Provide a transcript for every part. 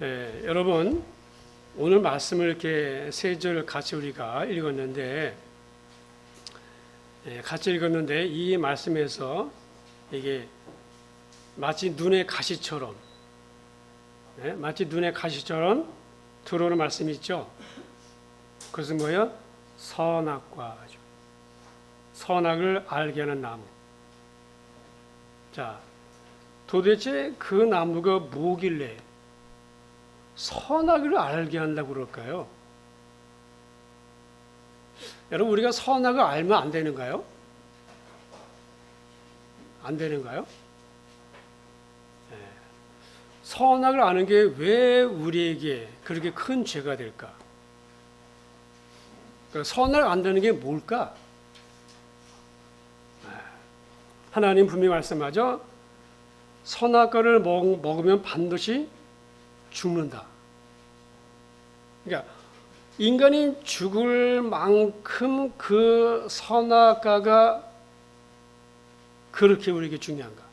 여러분 오늘 말씀을 이렇게 세 절 같이 우리가 읽었는데 같이 읽었는데 이 말씀에서 이게 마치 눈의 가시처럼 들어오는 말씀이 있죠. 그것은 뭐예요? 선악과 선악을 알게 하는 나무. 자, 도대체 그 나무가 뭐길래 선악을 알게 한다고 그럴까요? 여러분, 우리가 선악을 알면 안 되는가요? 안 되는가요? 선악을 아는 게 왜 우리에게 그렇게 큰 죄가 될까? 그러니까 선악을 안다는 게 뭘까? 하나님 분명히 말씀하죠. 선악과를 먹으면 반드시 죽는다. 그러니까 인간이 죽을 만큼 그 선악과가 그렇게 우리에게 중요한가?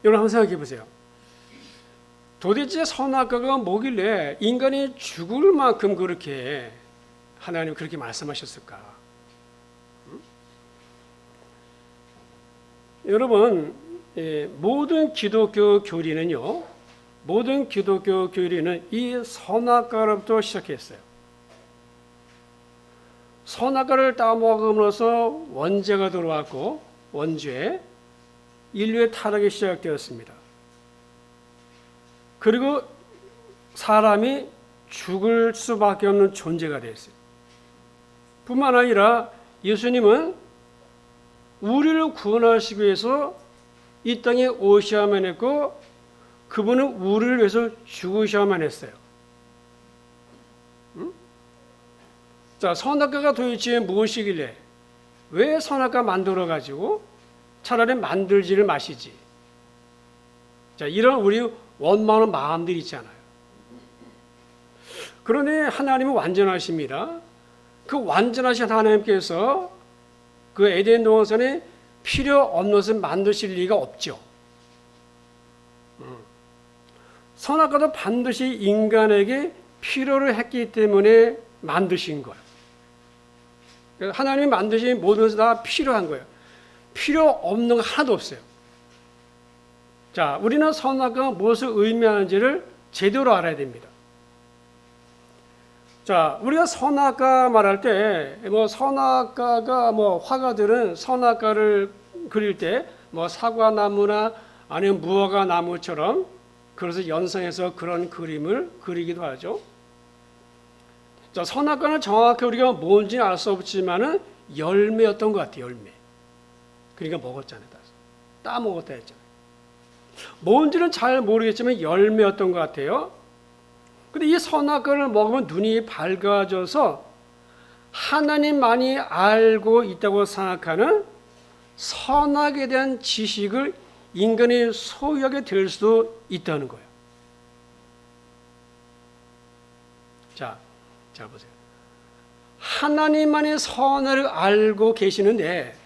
여러분 한번 생각해 보세요. 도대체 선악과가 뭐길래 인간이 죽을 만큼 그렇게 하나님 그렇게 말씀하셨을까? 여러분, 모든 기독교 교리는요, 이 선악과로부터 시작했어요. 선악과를 따먹음으로써 원죄가 들어왔고, 원죄, 인류의 타락이 시작되었습니다. 그리고 사람이 죽을 수밖에 없는 존재가 됐어요. 뿐만 아니라 예수님은 우리를 구원하시기 위해서 이 땅에 오셔야만 했고 그분은 우리를 위해서 죽으셔야만 했어요. 자, 선악과가 도대체 무엇이길래 왜 선악과 만들어가지고 차라리 만들지를 마시지. 자, 이런 우리 원망하는 마음들이 있잖아요. 그런데 하나님은 완전하십니다. 그 완전하신 하나님께서 그 에덴 동산에 필요 없는 것을 만드실 리가 없죠. 선악과도 반드시 인간에게 필요를 했기 때문에 만드신 거예요. 하나님이 만드신 모든 것이 다 필요한 거예요. 필요 없는 거 하나도 없어요. 자, 우리는 선악과가 무엇을 의미하는지를 제대로 알아야 됩니다. 자, 우리가 선악과 말할 때, 선악과가 화가들은 선악과를 그릴 때, 사과나무나 아니면 무화과 나무처럼 그래서 연상해서 그런 그림을 그리기도 하죠. 자, 선악과는 정확히 우리가 뭔지는 알 수 없지만은 열매였던 것 같아요, 열매. 그러니까 먹었잖아요. 따먹었다 했잖아요. 뭔지는 잘 모르겠지만 열매였던 것 같아요. 근데 이 선악과를 먹으면 눈이 밝아져서 하나님만이 알고 있다고 생각하는 선악에 대한 지식을 인간이 소유하게 될 수도 있다는 거예요. 자, 잘 보세요. 하나님만이 선악을 알고 계시는데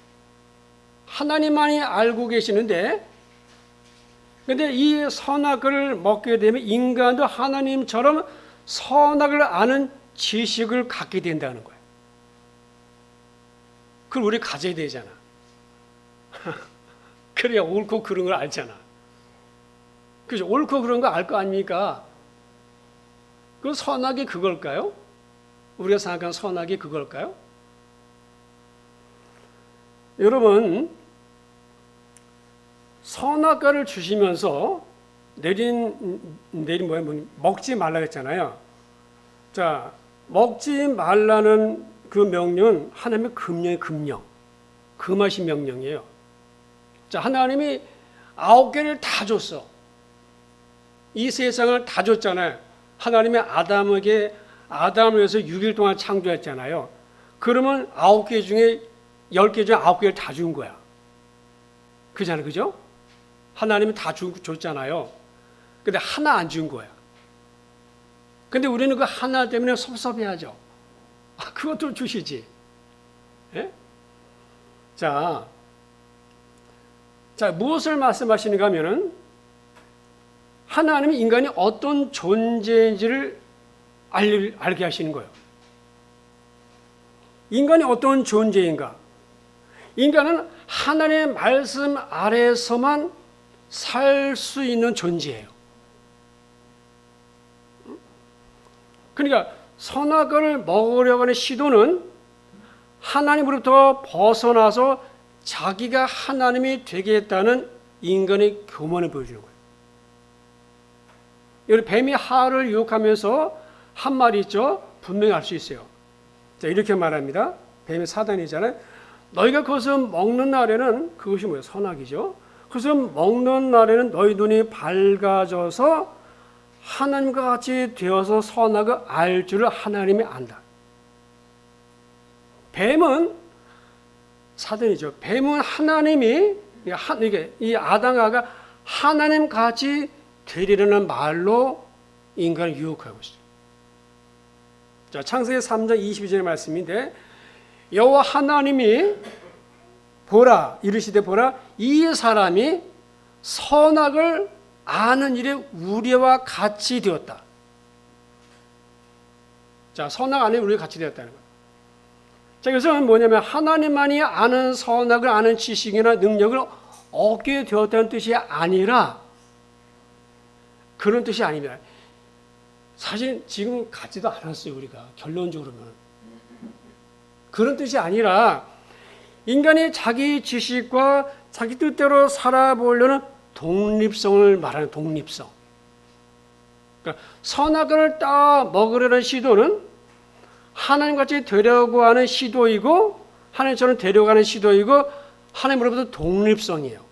근데 이 선악을 먹게 되면 인간도 하나님처럼 선악을 아는 지식을 갖게 된다는 거예요. 그걸 우리 가져야 되잖아. 그래야 옳고 그른 걸 알잖아. 그죠? 옳고 그른 거 알 거 아닙니까? 그 선악이 그걸까요? 우리가 생각하는 선악이 그걸까요? 여러분, 선악과를 주시면서 내린 먹지 말라고 했잖아요. 자, 먹지 말라는 그 명령은 하나님의 금하신 명령이에요. 자, 하나님이 9개를 다 줬어. 이 세상을 다 줬잖아요. 하나님이 아담을 위해서 6일 동안 창조했잖아요. 그러면 9개 중에 10개 중에 9개를 다 준 거야. 그잖아요. 그죠? 하나님이 다 줬잖아요. 근데 하나 안 준 거야. 근데 우리는 그 하나 때문에 섭섭해하죠. 그것도 주시지. 예? 자, 무엇을 말씀하시는가 하면은 하나님이 인간이 어떤 존재인지를 알게 하시는 거예요. 인간이 어떤 존재인가? 인간은 하나님의 말씀 아래에서만 살 수 있는 존재예요. 그러니까 선악을 먹으려고 하는 시도는 하나님으로부터 벗어나서 자기가 하나님이 되겠다는 인간의 교만을 보여주는 거예요. 여기 뱀이 하와를 유혹하면서 한 말이 있죠. 분명히 알 수 있어요. 자, 이렇게 말합니다. 뱀이 사단이잖아요. 너희가 그것을 먹는 날에는, 그것이 뭐예요? 선악이죠. 그것을 먹는 날에는 너희 눈이 밝아져서 하나님과 같이 되어서 선악을 알 줄을 하나님이 안다. 뱀은 사단이죠. 뱀은 하나님이, 이 아담과 하나님 같이 되리라는 말로 인간을 유혹하고 있어요. 자, 창세기 3장 22절의 말씀인데, 여호와 하나님이 보라, 이르시되 보라, 이 사람이 선악을 아는 일에 우리와 같이 되었다. 자, 선악 아는 일에 우리와 같이 되었다는 거예요. 자, 이것은 뭐냐면 하나님만이 아는 선악을 아는 지식이나 능력을 얻게 되었다는 뜻이 아니라, 그런 뜻이 아닙니다. 사실 지금 같지도 않았어요, 우리가. 결론적으로는. 그런 뜻이 아니라 인간이 자기 지식과 자기 뜻대로 살아보려는 독립성을 말하는 독립성. 그러니까 선악을 따 먹으려는 시도는 하나님같이 되려고 하는 시도이고, 하나님처럼 되려고 하는 시도이고, 하나님으로부터 독립성이에요.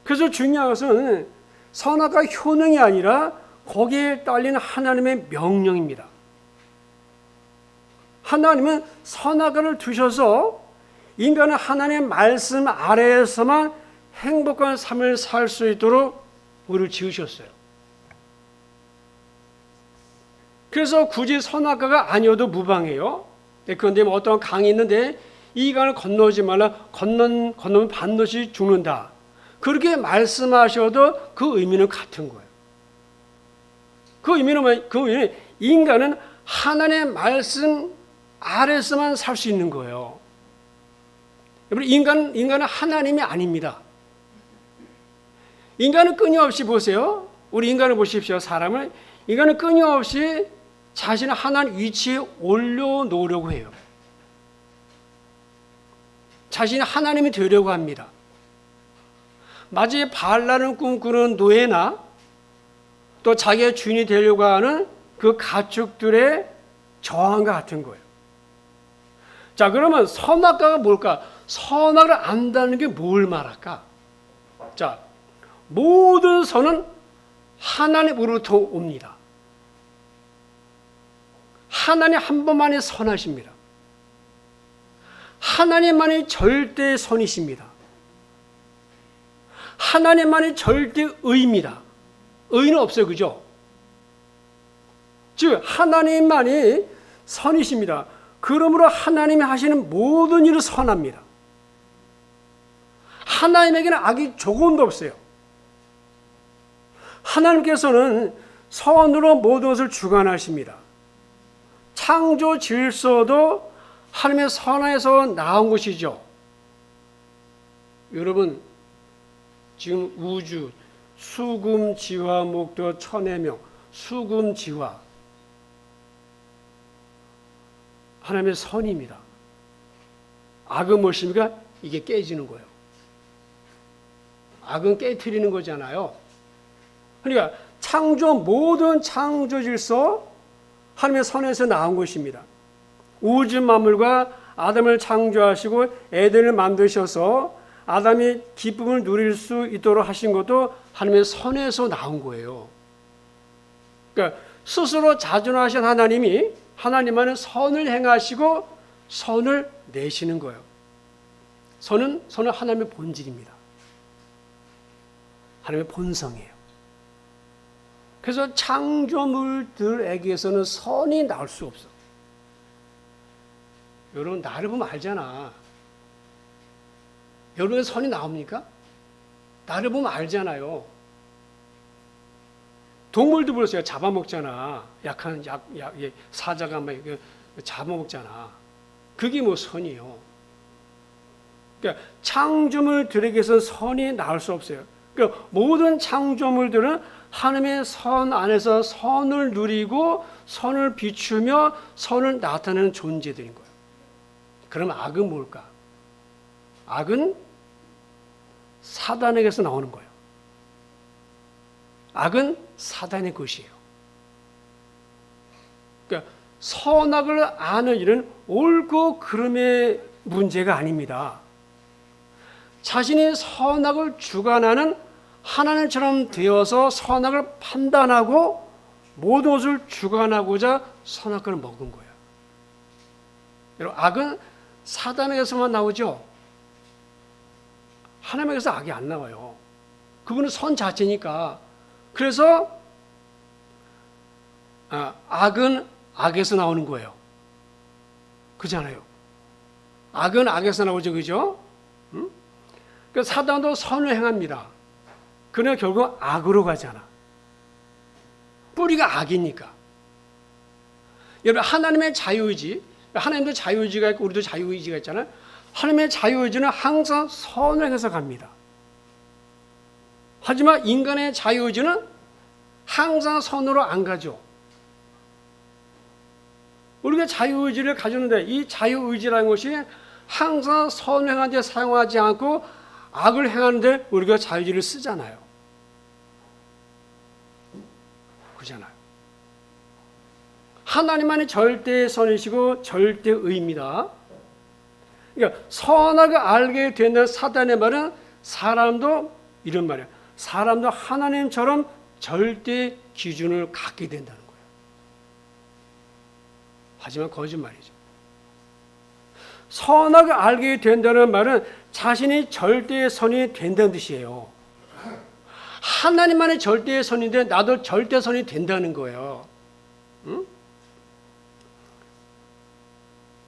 그래서 중요한 것은 선악과 효능이 아니라 거기에 딸린 하나님의 명령입니다. 하나님은 선악을 두셔서 인간은 하나님의 말씀 아래에서만 행복한 삶을 살 수 있도록 우리를 지으셨어요. 그래서 굳이 선악과가 아니어도 무방해요. 그런데 어떤 강이 있는데 이 강을 건너지 말라, 건너면 반드시 죽는다. 그렇게 말씀하셔도 그 의미는 같은 거예요. 그 의미는 인간은 하나님의 말씀 아래서만 살 수 있는 거예요. 여러분, 인간은 하나님이 아닙니다. 인간은 끊임없이 보세요. 우리 인간을 보십시오. 사람을. 인간은 끊임없이 자신을 하나님 위치에 올려놓으려고 해요. 자신이 하나님이 되려고 합니다. 마치 바알라를 꿈꾸는 노예나 또 자기의 주인이 되려고 하는 그 가축들의 저항과 같은 거예요. 자, 그러면 선악과가 뭘까? 선악을 안다는 게 뭘 말할까? 자, 모든 선은 하나님으로부터 옵니다. 하나님 한 분만이 선하십니다. 하나님만이 절대 선이십니다. 하나님만이 절대 의입니다. 의는 없어요, 그죠? 즉 하나님만이 선이십니다. 그러므로 하나님이 하시는 모든 일은 선합니다. 하나님에게는 악이 조금도 없어요. 하나님께서는 선으로 모든 것을 주관하십니다. 창조 질서도 하나님의 선에서 나온 것이죠. 여러분, 지금 우주, 수금, 지화, 목도, 천해명, 수금, 지화, 하나님의 선입니다. 악은 무엇입니까? 이게 깨지는 거예요. 악은 깨트리는 거잖아요. 그러니까 모든 창조 질서 하나님의 선에서 나온 것입니다. 우주 만물과 아담을 창조하시고 에덴을 만드셔서 아담이 기쁨을 누릴 수 있도록 하신 것도 하나님의 선에서 나온 거예요. 그러니까 스스로 자존하신 하나님만은 선을 행하시고 선을 내시는 거예요. 선은 하나님의 본질입니다. 하나님의 본성이에요. 그래서 창조물들에게서는 선이 나올 수 없어. 여러분, 나를 보면 알잖아. 여러분의 선이 나옵니까? 나를 보면 알잖아요. 동물도 그렇어요. 잡아먹잖아. 약한 사자가 막 잡아먹잖아. 그게 뭐 선이요. 그러니까 창조물들에게서 선이 나올 수 없어요. 그러니까 모든 창조물들은 하나님의 선 안에서 선을 누리고 선을 비추며 선을 나타내는 존재들인 거예요. 그럼 악은 뭘까? 악은 사단에게서 나오는 거예요. 악은 사단의 것이에요. 그러니까 선악을 아는 일은 옳고 그름의 문제가 아닙니다. 자신이 선악을 주관하는 하나님처럼 되어서 선악을 판단하고 모든 것을 주관하고자 선악을 먹은 거예요. 여러분, 악은 사단에게서만 나오죠. 하나님에게서 악이 안 나와요. 그분은 선 자체니까. 그래서 악은 악에서 나오는 거예요. 그렇잖아요. 악은 악에서 나오죠, 그죠? 응? 그러니까 사단도 선을 행합니다. 그러나 결국 악으로 가잖아. 뿌리가 악이니까. 여러분, 하나님의 자유의지, 하나님도 자유의지가 있고 우리도 자유의지가 있잖아요. 하나님의 자유의지는 항상 선을 행해서 갑니다. 하지만 인간의 자유의지는 항상 선으로 안 가죠. 우리가 자유의지를 가졌는데 이 자유의지라는 것이 항상 선을 행하는 데 사용하지 않고 악을 행하는데 우리가 자유의지를 쓰잖아요. 그렇잖아요. 하나님만이 절대의 선이시고 절대의입니다. 그러니까 선악을 알게 된다는 사단의 말은 사람도 이런 말이에요. 사람도 하나님처럼 절대 기준을 갖게 된다는 거예요. 하지만 거짓말이죠. 선악을 알게 된다는 말은 자신이 절대의 선이 된다는 뜻이에요. 하나님만의 절대의 선인데 나도 절대선이 된다는 거예요. 응?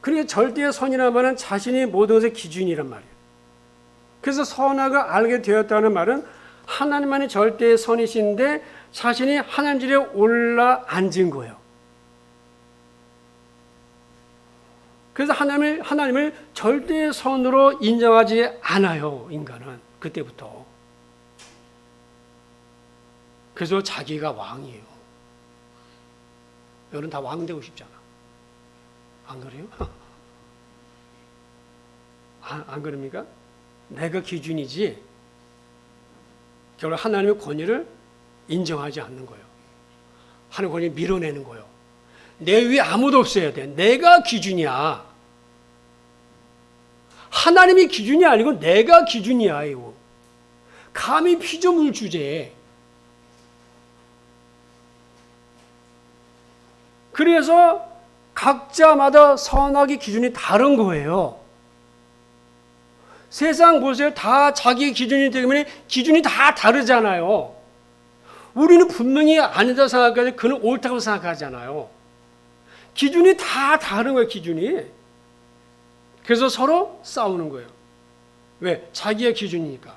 그러니까 절대의 선이라는 말은 자신이 모든 것의 기준이란 말이에요. 그래서 선악을 알게 되었다는 말은 하나님만이 절대의 선이신데 자신이 하나님 질에 올라 앉은 거예요. 그래서 하나님을 절대의 선으로 인정하지 않아요, 인간은. 그때부터. 그래서 자기가 왕이에요. 여러분 다 왕 되고 싶잖아. 안 그래요? 안 그럽니까? 내가 기준이지 결국 하나님의 권위를 인정하지 않는 거예요. 하나님의 권위를 밀어내는 거예요. 내 위에 아무도 없어야 돼. 내가 기준이야. 하나님이 기준이 아니고 내가 기준이야. 이거. 감히 피조물 주제에. 그래서 각자마다 선악의 기준이 다른 거예요. 세상 보세요. 다 자기 기준이 때문에 기준이 다 다르잖아요. 우리는 분명히 아니다 생각하지 그는 옳다고 생각하잖아요. 기준이 다 다른 거예요. 기준이. 그래서 서로 싸우는 거예요. 왜? 자기의 기준이니까.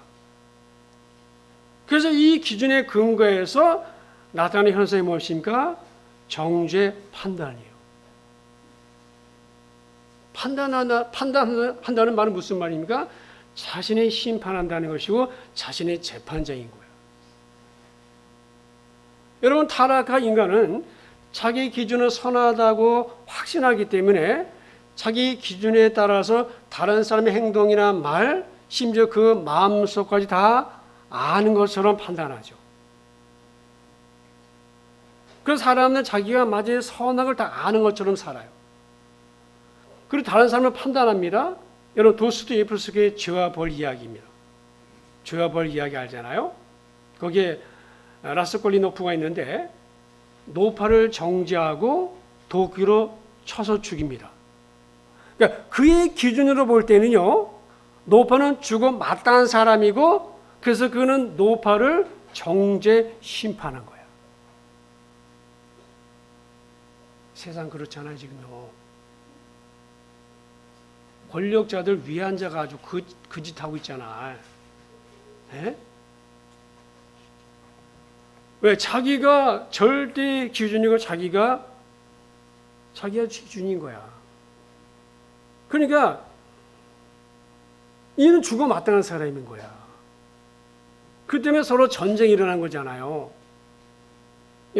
그래서 이 기준의 근거에서 나타나는 현상이 무엇입니까? 정죄 판단이에요. 판단한다는 말은 무슨 말입니까? 자신의 심판한다는 것이고 자신의 재판장인 거예요. 여러분, 타락한 인간은 자기 기준을 선하다고 확신하기 때문에 자기 기준에 따라서 다른 사람의 행동이나 말, 심지어 그 마음속까지 다 아는 것처럼 판단하죠. 그 사람은 자기가 마치 선악을 다 아는 것처럼 살아요. 그리고 다른 사람을 판단합니다. 여러분, 도스토예프스키의 죄와 벌 이야기입니다. 죄와 벌 이야기 알잖아요? 거기에 라스콜리노프가 있는데 노파를 정죄하고 도끼로 쳐서 죽입니다. 그러니까 그의 기준으로 볼 때는요, 노파는 죽어 마땅한 사람이고 그래서 그는 노파를 정죄 심판한 거예요. 세상 그렇잖아요, 지금요. 권력자들 위에 앉아가지고 그 짓 하고 있잖아. 네? 왜? 자기가 절대 기준이고 자기가 기준인 거야. 그러니까 이는 죽어 마땅한 사람인 거야. 그 때문에 서로 전쟁이 일어난 거잖아요.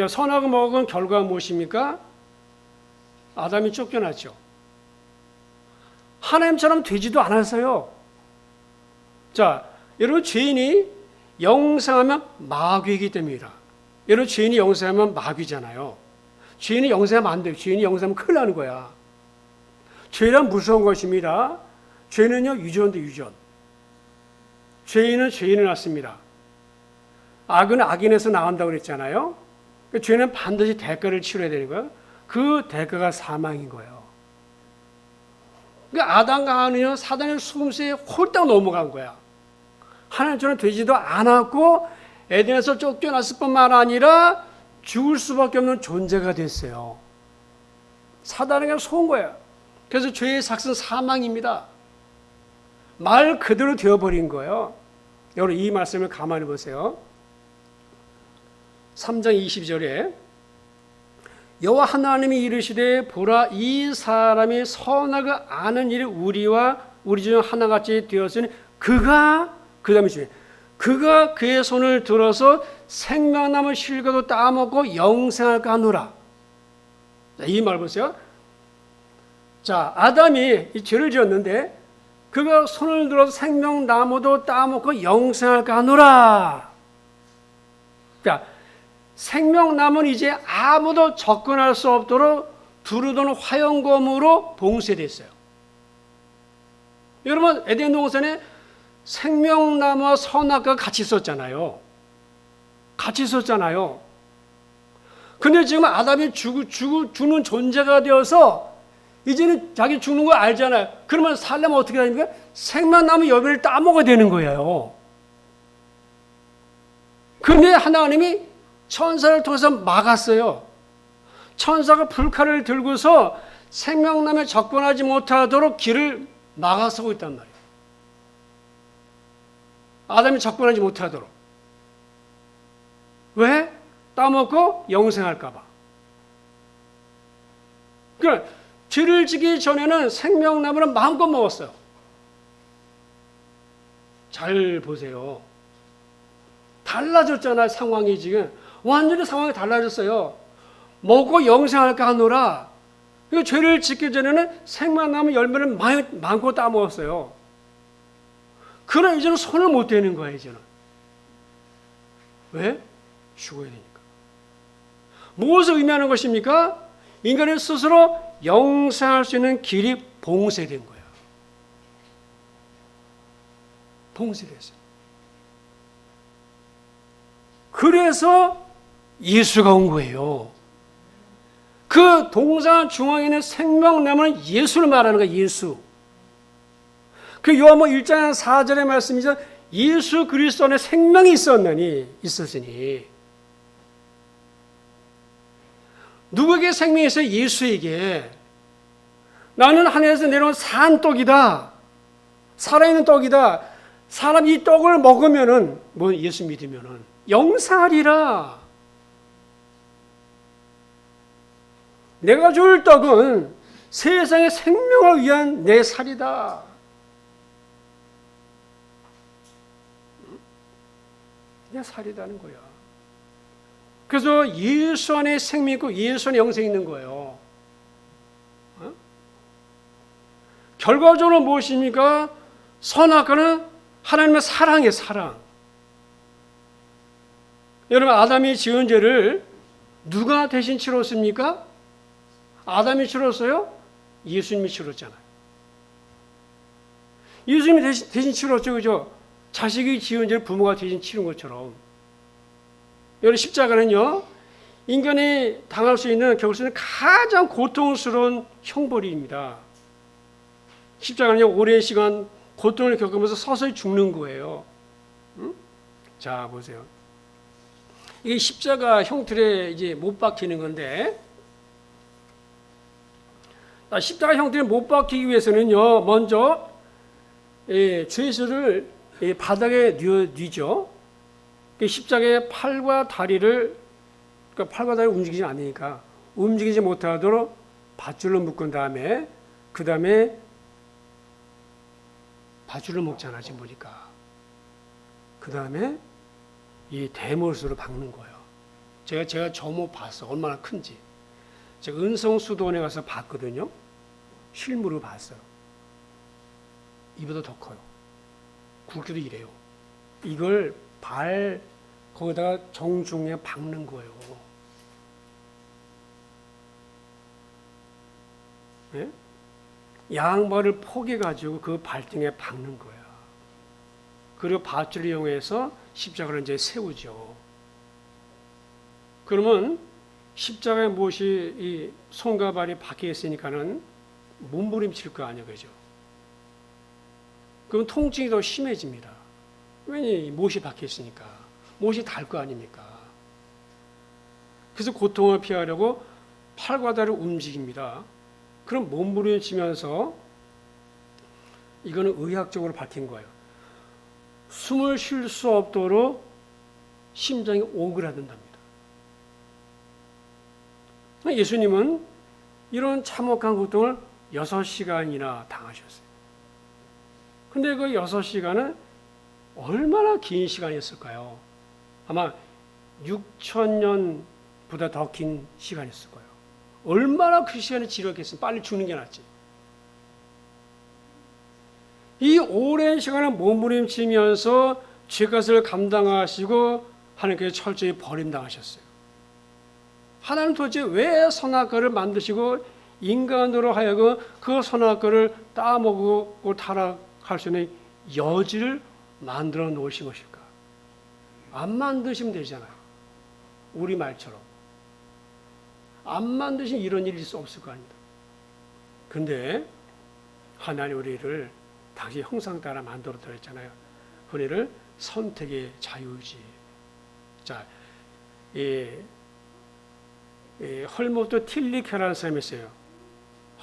선악을 먹은 결과가 무엇입니까? 아담이 쫓겨났죠. 하나님처럼 되지도 않았어요. 자, 여러분 죄인이 영생하면 마귀이기 때문이다. 여러분 죄인이 영생하면 마귀잖아요. 죄인이 영생하면 안 돼요. 죄인이 영생하면 큰일 나는 거야. 죄란 무서운 것입니다. 죄는요 유전도 유전. 죄인은 죄인을 낳습니다. 악은 악인에서 나온다고 그랬잖아요. 죄는 반드시 대가를 치러야 되는 거예요. 그 대가가 사망인 거예요. 그러니까 아담과 하와는 사단의 속임수에 홀딱 넘어간 거야. 하나님처럼 되지도 않았고 에덴에서 쫓겨났을 뿐만 아니라 죽을 수밖에 없는 존재가 됐어요. 사단에게 속은 거야. 그래서 죄의 삭은 사망입니다. 말 그대로 되어버린 거예요. 여러분 이 말씀을 가만히 보세요. 3장 22절에 여호와 하나님이 이르시되 보라 이 사람이 선악을 아는 일이 우리와 우리 중 하나같이 되었으니 그가 그 다음에 그가 그의 손을 들어서 생명나무 실과도 따먹고 영생할까 하노라. 이 말 보세요. 자, 아담이 이 죄를 지었는데 그가 손을 들어서 생명나무도 따먹고 영생할까 하노라. 자, 생명나무는 이제 아무도 접근할 수 없도록 두루도는 화영검으로 봉쇄됐어요. 여러분 에덴 동산에 생명나무와 선악과 같이 있었잖아요. 같이 있었잖아요. 근데 지금 아담이 죽는 존재가 되어서 이제는 자기 죽는 거 알잖아요. 그러면 살려면 어떻게 됩니까? 생명나무 열매를 따먹어야 되는 거예요. 근데 하나님이 천사를 통해서 막았어요. 천사가 불칼을 들고서 생명나무에 접근하지 못하도록 길을 막아서고 있단 말이에요. 아담이 접근하지 못하도록. 왜? 따먹고 영생할까 봐. 그러니까 죄를 지기 전에는 생명나무는 마음껏 먹었어요. 잘 보세요. 달라졌잖아요, 상황이 지금. 완전히 상황이 달라졌어요. 먹고 영생할까 하노라. 그러니까 죄를 짓기 전에는 생명나무 열매를 마음껏 따먹었어요. 그러나 이제는 손을 못 대는 거예요, 이제는. 왜? 죽어야 되니까. 무엇을 의미하는 것입니까? 인간이 스스로 영생할 수 있는 길이 봉쇄된 거예요. 봉쇄됐어요. 그래서 예수가 온 거예요. 그 동산 중앙에 있는 생명나무는 예수를 말하는 거예요. 예수. 그 요한복음 1장 4절의 말씀이죠. 예수 그리스도 안에 생명이 있었으니. 누구에게 생명이 있어요? 예수에게. 나는 하늘에서 내려온 산 떡이다. 살아있는 떡이다. 사람 이 떡을 먹으면은, 예수 믿으면은 영생하리라. 내가 줄 떡은 세상의 생명을 위한 내 살이다. 내 살이다는 거야. 그래서 예수 안에 생명이 있고 예수 안에 영생이 있는 거예요. 결과적으로 무엇입니까? 선악과는 하나님의 사랑이에요. 사랑. 여러분 아담이 지은 죄를 누가 대신 치렀습니까? 아담이 치렀어요? 예수님이 치렀잖아요. 예수님이 대신 치렀죠. 그죠? 자식이 지은 죄를 부모가 대신 치른 것처럼. 여러분 십자가는요. 인간이 당할 수 있는 겪을 수 있는 가장 고통스러운 형벌입니다. 십자가는요. 오랜 시간 고통을 겪으면서 서서히 죽는 거예요. 응? 자 보세요. 이게 십자가 형틀에 이제 못 박히는 건데, 십자가 형틀에 못 박히기 위해서는요, 먼저 죄수를 바닥에 뉘죠. 그 십자가의 팔과 다리를, 그러니까 팔과 다리를 움직이지 않으니까 움직이지 못하도록 밧줄로 묶은 다음에 그 다음에 밧줄을 묶잖아 지금 보니까. 그 다음에 이 대못으로 박는 거예요. 제가 저 못 봤어. 얼마나 큰지. 제가 은성수도원에 가서 봤거든요. 실물을 봤어요. 이보다 더 커요. 굵기도 이래요. 이걸 발 거기다가 정중에 박는 거예요. 네? 양발을 포개가지고 그 발등에 박는 거야. 그리고 밧줄을 이용해서 십자가를 이제 세우죠. 그러면 십자가에 못이 이 손과 발이 박혀 있으니까는 몸부림칠 거 아니에요, 그죠? 그럼 통증이 더 심해집니다. 왜냐, 못이 박혀 있으니까. 못이 달 거 아닙니까? 그래서 고통을 피하려고 팔과 다리를 움직입니다. 그럼 몸부림치면서 이거는 의학적으로 밝힌 거예요. 숨을 쉴 수 없도록 심장이 오그라든답니다. 예수님은 이런 참혹한 고통을 6시간이나 당하셨어요. 근데 그 6시간은 얼마나 긴 시간이었을까요? 아마 6,000년보다 더 긴 시간이었을 거예요. 얼마나 그 시간이 지루했겠어요. 빨리 죽는 게 낫지. 이 오랜 시간을 몸부림치면서 죄값을 감당하시고 하나님께 철저히 버림당하셨어요. 하나님 도대체 왜 선악과를 만드시고 인간으로 하여금 그 선악과를 따먹고 타락할 수 있는 여지를 만들어 놓으신 것일까? 안 만드시면 되잖아요. 우리 말처럼. 안 만드시면 이런 일이 있을 수 없을 거 아닙니다. 근데 하나님 우리를 당시 형상 따라 만들어 드렸잖아요. 우리를 선택의 자유의지. 자, 헐모트 틸리케라는 사람이 있어요.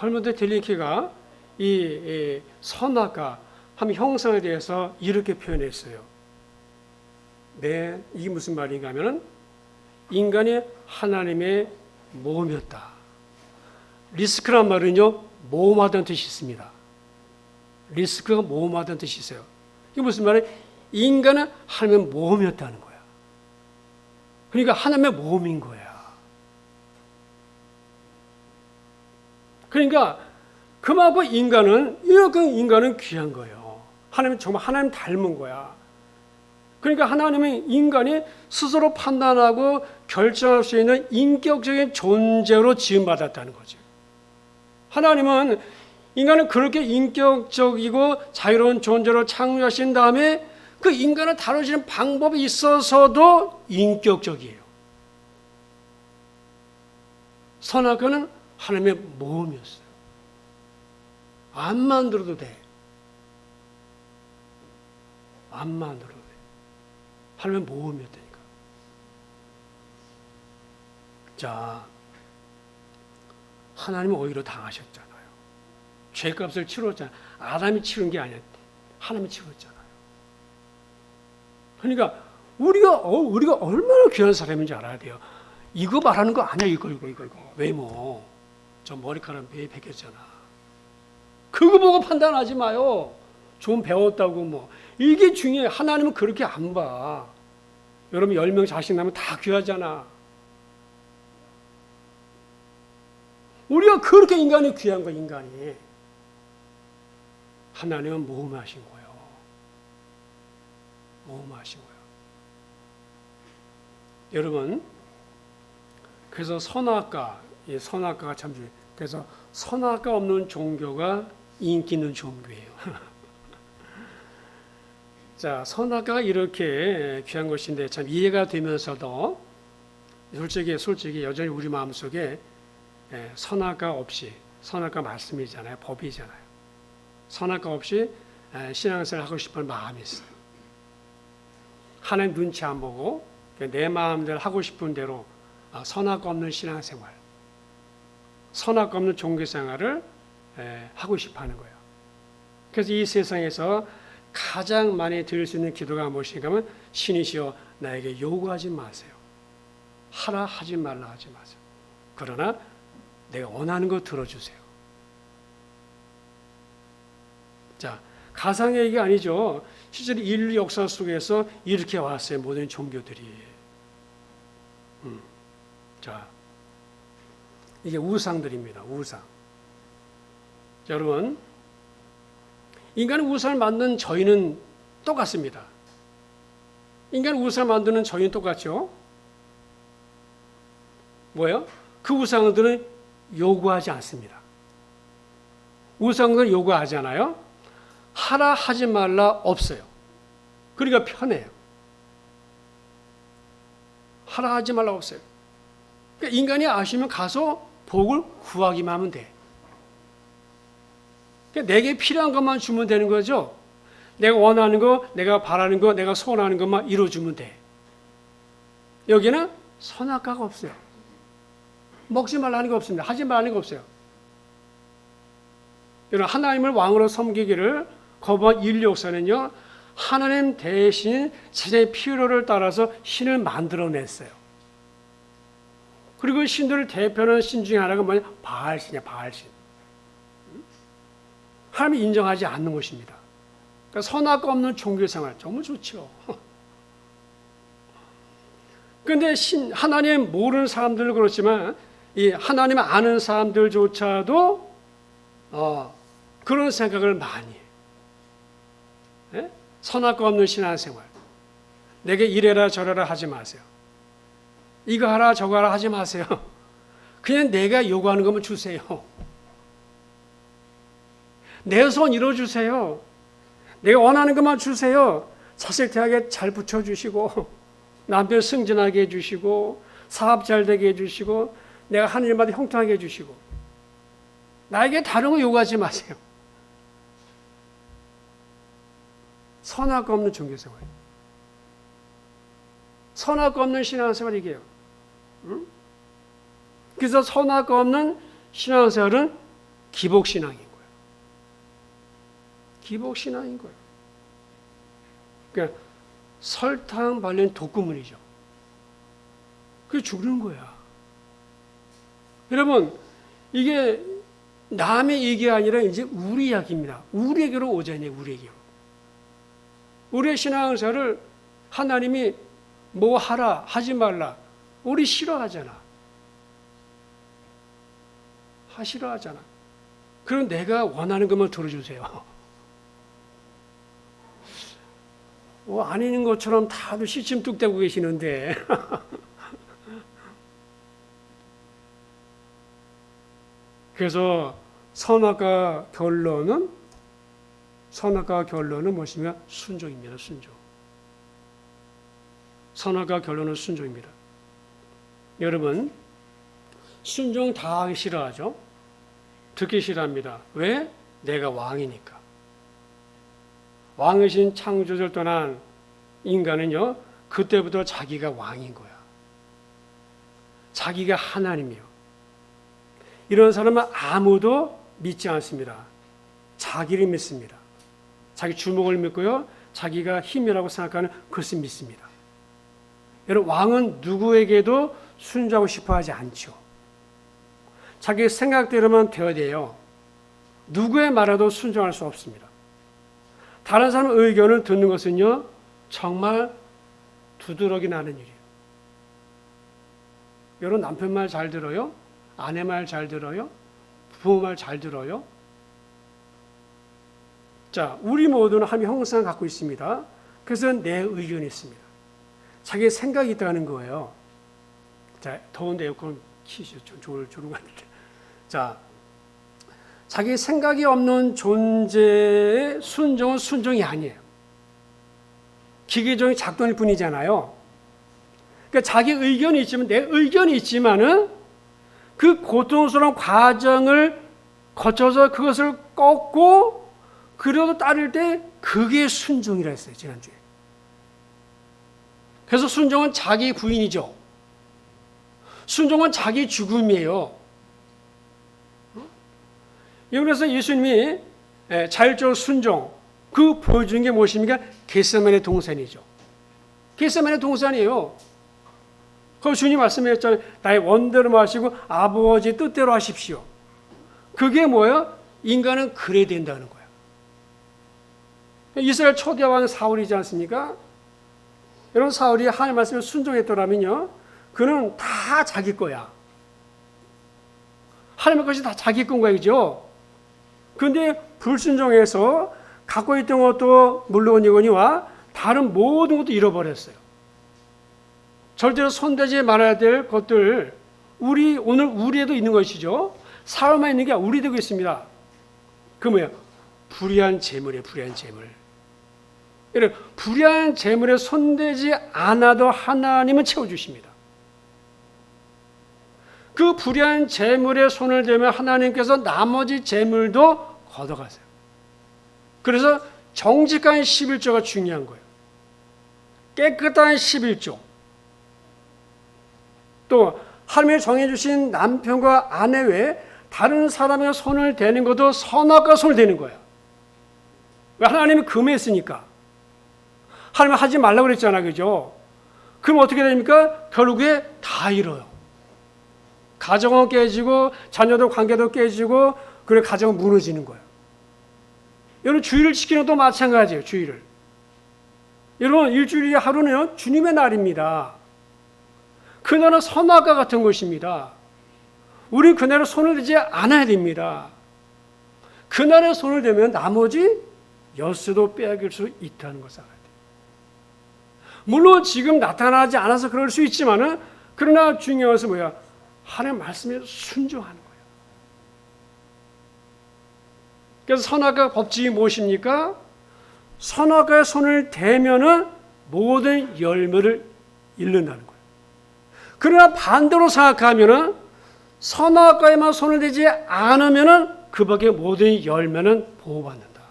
헐모트 틸리케가 이 선악과 한 형상에 대해서 이렇게 표현했어요. 네, 이게 무슨 말인가 하면은 인간이 하나님의 모험이었다. 리스크란 말은요, 모험하다는 뜻이 있습니다. 리스크가 모험하다는 뜻이 있어요. 이게 무슨 말이에요? 인간은 하나님의 모험이었다는 거야. 그러니까 하나님의 모험인 거야. 그러니까 그만큼 인간은 귀한 거예요. 하나님 정말 하나님 닮은 거야. 그러니까 하나님은 인간이 스스로 판단하고 결정할 수 있는 인격적인 존재로 지음받았다는 거죠. 하나님은 인간을 그렇게 인격적이고 자유로운 존재로 창조하신 다음에 그 인간을 다루시는 방법이 있어서도 인격적이에요. 선악과는 하나님의 모험이었어요. 안 만들어도 돼. 안 만들어도 돼. 하나님의 모험이었다니까. 자, 하나님은 오히려 당하셨잖아요. 죄값을 치렀잖아요. 아담이 치른 게 아니야. 하나님이 치렀잖아요. 그러니까 우리가 얼마나 귀한 사람인지 알아야 돼요. 이거 말하는 거 아니야. 이거. 외모. 저 머리카락 왜 벗겼잖아. 그거 보고 판단하지 마요. 좀 배웠다고 뭐. 이게 중요해. 하나님은 그렇게 안 봐. 여러분 10명 자식 나면 다 귀하잖아. 우리가 그렇게 인간이 귀한 거야, 인간이. 하나님은 모험하신 거예요. 모험하신 거예요. 여러분, 그래서 이 선악과가 참 중요해요. 그래서 선악과 없는 종교가 인기 있는 종교예요. 자, 선악과가 이렇게 귀한 것인데 참 이해가 되면서도 솔직히 여전히 우리 마음속에 선악과 없이, 선악과 말씀이잖아요. 법이잖아요. 선악과 없이 신앙생활을 하고 싶은 마음이 있어요. 하나님 눈치 안 보고 내 마음대로 하고 싶은 대로 선악과 없는 신앙생활, 선악과 없는 종교생활을 하고 싶어 하는 거예요. 그래서 이 세상에서 가장 많이 드릴 수 있는 기도가 무엇인가 하면 신이시여 나에게 요구하지 마세요. 하라 하지 말라 하지 마세요. 그러나 내가 원하는 거 들어주세요. 자, 가상의 얘기 아니죠. 실제로 인류 역사 속에서 이렇게 왔어요. 모든 종교들이. 자, 이게 우상들입니다. 우상. 자, 여러분, 인간의 우상을 만든 저희는 똑같습니다. 인간의 우상을 만드는 저희는 똑같죠. 뭐예요? 그 우상들은 요구하지 않습니다. 우상들은 요구하잖아요. 하라 하지 말라 없어요. 그러니까 편해요. 하라 하지 말라 없어요. 그러니까 인간이 아시면 가서 복을 구하기만 하면 돼. 그러니까 내게 필요한 것만 주면 되는 거죠. 내가 원하는 거, 내가 바라는 거, 내가 소원하는 것만 이루어주면 돼. 여기는 선악과가 없어요. 먹지 말라는 거 없습니다. 하지 말라는 거 없어요. 여러분, 하나님을 왕으로 섬기기를 거부한 인류 역사는요, 하나님 대신 자신의 필요를 따라서 신을 만들어냈어요. 그리고 신들을 대표하는 신 중에 하나가 뭐냐? 바알신이야, 바알신. 하나님이 인정하지 않는 것입니다. 그러니까 선악과 없는 종교생활 정말 좋죠. 그런데 하나님 모르는 사람들은 그렇지만 이 하나님 아는 사람들조차도 그런 생각을 많이 해요. 예? 선악과 없는 신앙생활. 내게 이래라 저래라 하지 마세요. 이거 하라 저거 하라 하지 마세요. 그냥 내가 요구하는 것만 주세요. 내 손 이뤄주세요. 내가 원하는 것만 주세요. 자식 대학에 잘 붙여주시고 남편 승진하게 해주시고 사업 잘 되게 해주시고 내가 하는 일마다 형통하게 해주시고 나에게 다른 거 요구하지 마세요. 선악과 없는 종교생활. 선악과 없는 신앙생활 이게요. 응? 그래서 선악과 없는 신앙생활은 기복신앙인 거예요. 기복신앙인 거예요. 그러니까 설탕 발린 독구문이죠. 그게 죽는 거야. 여러분, 이게 남의 얘기 아니라 이제 우리 이야기입니다. 우리에게로 오자니 우리에게로. 우리의 신앙생활을 하나님이 뭐 하라 하지 말라. 우리 싫어하잖아. 싫어하잖아. 그럼 내가 원하는 것만 들어주세요. 아닌 것처럼 다들 시침뚝대고 계시는데 그래서 선악과 결론은 무엇이냐? 순종입니다. 순종. 선악과 결론은 순종입니다. 여러분, 순종 다 하기 싫어하죠? 듣기 싫어합니다. 왜? 내가 왕이니까. 왕이신 창조주를 떠난 인간은요, 그때부터 자기가 왕인 거야. 자기가 하나님이요. 이런 사람은 아무도 믿지 않습니다. 자기를 믿습니다. 자기 주먹을 믿고요, 자기가 힘이라고 생각하는 그것을 믿습니다. 여러분, 왕은 누구에게도 순종하고 싶어 하지 않죠. 자기 생각대로만 되어야 돼요. 누구의 말에도 순종할 수 없습니다. 다른 사람 의견을 듣는 것은요, 정말 두드러기 나는 일이에요. 여러분, 남편 말 잘 들어요? 아내 말 잘 들어요? 부모 말 잘 들어요? 자, 우리 모두는 하나님의 형상을 갖고 있습니다. 그래서 내 의견이 있습니다. 자기 생각이 있다는 거예요. 자, 더운데 에어컨 키시죠. 졸은 것 같은데. 자, 자기 생각이 없는 존재의 순종은 순종이 아니에요. 기계적인 작동일 뿐이잖아요. 그러니까 자기 의견이 있지만, 내 의견이 있지만은 그 고통스러운 과정을 거쳐서 그것을 꺾고 그래도 따를 때 그게 순종이라 했어요, 지난주에. 그래서 순종은 자기 부인이죠. 순종은 자기 죽음이에요. 그래서 예수님이 자율적으로 순종, 그 보여주는 게 무엇입니까? 겟세마네 동산이죠. 겟세마네 동산이에요. 그 주님 말씀하셨잖아요. 나의 원대로 마시고 아버지 뜻대로 하십시오. 그게 뭐예요? 인간은 그래야 된다는 거예요. 이스라엘 초대왕 사울이지 않습니까? 여러분, 사울이 하나님 말씀에 순종했더라면요, 그는 다 자기 거야. 하나님의 것이 다 자기 건 거죠. 그런데 불순종해서 갖고 있던 것도 물론이거니와 다른 모든 것도 잃어버렸어요. 절대로 손대지 말아야 될 것들, 오늘 우리에도 있는 것이죠. 사울만 있는 게 우리도 있습니다. 그 뭐야? 불의한 재물이에요. 불의한 재물. 여러분, 불의한 재물에 손대지 않아도 하나님은 채워주십니다. 그 불의한 재물에 손을 대면 하나님께서 나머지 재물도 걷어가세요. 그래서 정직한 11조가 중요한 거예요. 깨끗한 11조. 또 하나님이 정해주신 남편과 아내 외에 다른 사람의 손을 대는 것도 선악과 손을 대는 거예요. 왜? 하나님이 금했으니까. 하나님은 하지 말라고 그랬잖아, 그죠? 그럼 어떻게 됩니까? 결국에 다 잃어요. 가정은 깨지고 자녀들 관계도 깨지고 그래 가정은 무너지는 거예요. 여러분, 주일을 지키는 것도 마찬가지예요. 주일을. 여러분, 일주일의 하루는 주님의 날입니다. 그날은 선악과 같은 것입니다. 우리 그날에 손을 대지 않아야 됩니다. 그날에 손을 대면 나머지 여수도 빼앗길 수 있다는 것을 알아야 돼요. 물론 지금 나타나지 않아서 그럴 수 있지만은, 그러나 중요한 것은 뭐야? 하나님의 말씀에 순종하는 거예요. 그래서 선악과 법칙이 무엇입니까? 선악과의 손을 대면은 모든 열매를 잃는다는 거예요. 그러나 반대로 생각하면은 선악과에만 손을 대지 않으면은 그 밖에 모든 열매는 보호받는다.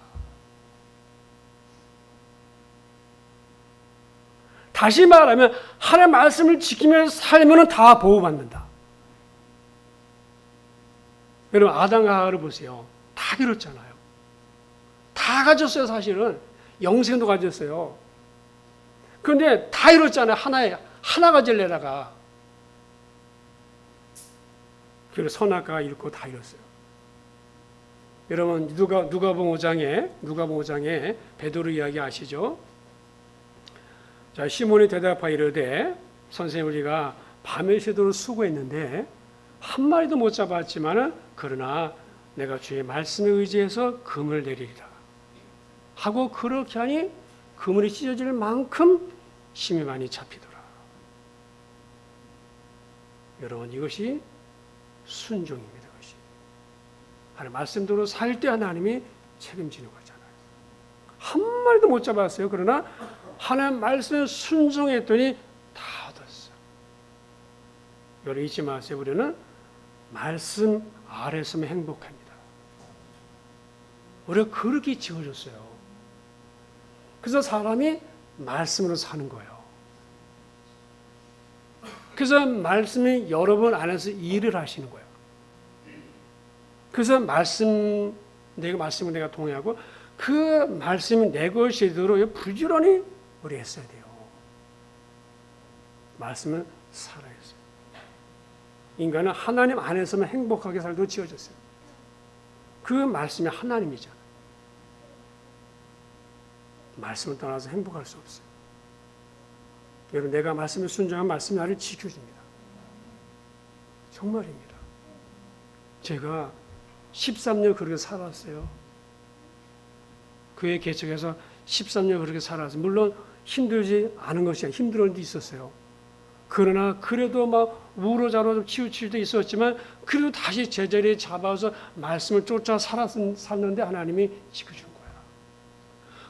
다시 말하면 하나님의 말씀을 지키면서 살면은 다 보호받는다. 여러분, 아담과 하와를 보세요. 다 잃었잖아요. 다 가졌어요. 사실은 영생도 가졌어요. 그런데 다 잃었잖아요. 하나 가질래다가. 그래서 선악과가 잃고 다 잃었어요. 여러분, 누가복음 5장에 베드로 이야기 아시죠? 자, 시몬이 대답하여 이르되, 선생님, 우리가 밤을 새도록 수고했는데 한 마리도 못 잡았지만은 그러나 내가 주의 말씀에 의지해서 그물을 내리리라 하고 그렇게 하니 그물이 찢어질 만큼 힘이 많이 잡히더라. 여러분, 이것이 순종입니다. 이것이 하나님 말씀대로 살 때 하나님이 책임지는 거잖아요. 한 마리도 못 잡았어요. 그러나 하나님 말씀에 순종했더니 다 얻었어요. 여러분, 잊지 마세요. 우리는 말씀 아래서만 행복합니다. 우리가 그렇게 지어졌어요. 그래서 사람이 말씀으로 사는 거예요. 그래서 말씀이 여러분 안에서 일을 하시는 거예요. 그래서 말씀을 내가 동의하고 그 말씀이 내 것이도록 부지런히 우리 했어야 돼요. 말씀은 살아있어요. 인간은 하나님 안에서만 행복하게 살도록 지어졌어요. 그 말씀이 하나님이잖아요. 말씀을 떠나서 행복할 수 없어요. 여러분, 내가 말씀에 순종한 말씀이 나를 지켜줍니다. 정말입니다. 제가 13년 그렇게 살았어요. 교회 개척해서 13년 그렇게 살았어요. 물론 힘들지 않은 것이 아니라 힘든 일도 있었어요. 그러나 그래도 막 우로자로 치우칠 때 있었지만 그래도 다시 제자리에 잡아서 말씀을 쫓아 살았는데 하나님이 지켜준 거야.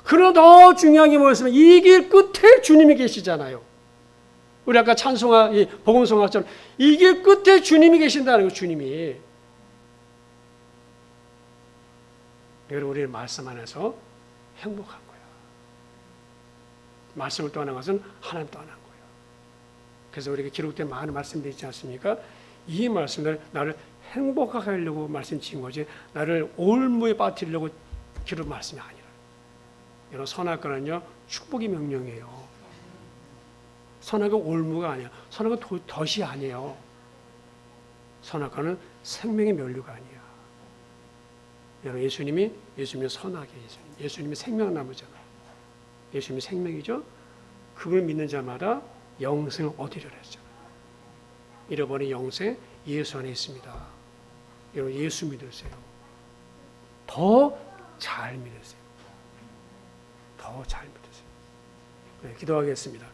그러나 더 중요한 게 뭐였으면 이 길 끝에 주님이 계시잖아요. 우리 아까 복음성화처럼 이 길 끝에 주님이 계신다는 거예요. 주님이. 여러분, 우리는 말씀 안에서 행복한 거야. 말씀을 떠난 것은 하나님 떠난 거예요. 그래서 우리에게 기록된 많은 말씀들이 있지 않습니까? 이 말씀을 나를 행복하게 하려고 말씀 지은 거지 나를 올무에 빠뜨리려고 기록 말씀이 아니라. 여러분 선악과는요 축복의 명령이에요. 선악은 올무가 아니야. 선악은 덫이 아니에요. 선악과는 생명의 면류가 아니야. 여러분 예수님이 선악이에요. 예수님이 생명나무잖아요. 예수님이 생명이죠. 그걸 믿는 자마다 영생을 얻으리라 했잖아요. 잃어버린 영생 예수 안에 있습니다. 여러분 예수 믿으세요. 더 잘 믿으세요. 더 잘 믿으세요. 네, 기도하겠습니다.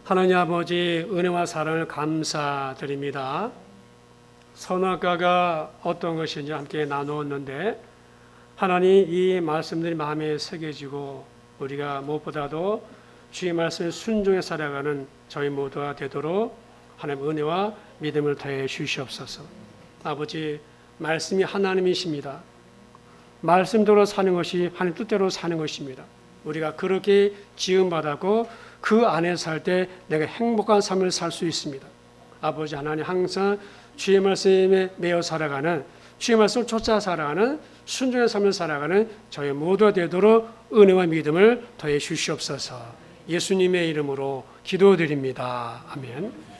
하나님 아버지 은혜와 사랑을 감사드립니다. 선악과가 어떤 것인지 함께 나누었는데 하나님 이 말씀들이 마음에 새겨지고 우리가 무엇보다도 주의 말씀에 순종해 살아가는 저희 모두가 되도록 하나님 은혜와 믿음을 더해 주시옵소서. 아버지 말씀이 하나님이십니다. 말씀대로 사는 것이 하나님 뜻대로 사는 것입니다. 우리가 그렇게 지음받았고 그 안에 살 때 내가 행복한 삶을 살 수 있습니다. 아버지 하나님 항상 주의 말씀에 매여 살아가는 주의 말씀을 쫓아 살아가는 순종의 삶을 살아가는 저희 모두가 되도록 은혜와 믿음을 더해 주시옵소서. 예수님의 이름으로 기도드립니다. 아멘.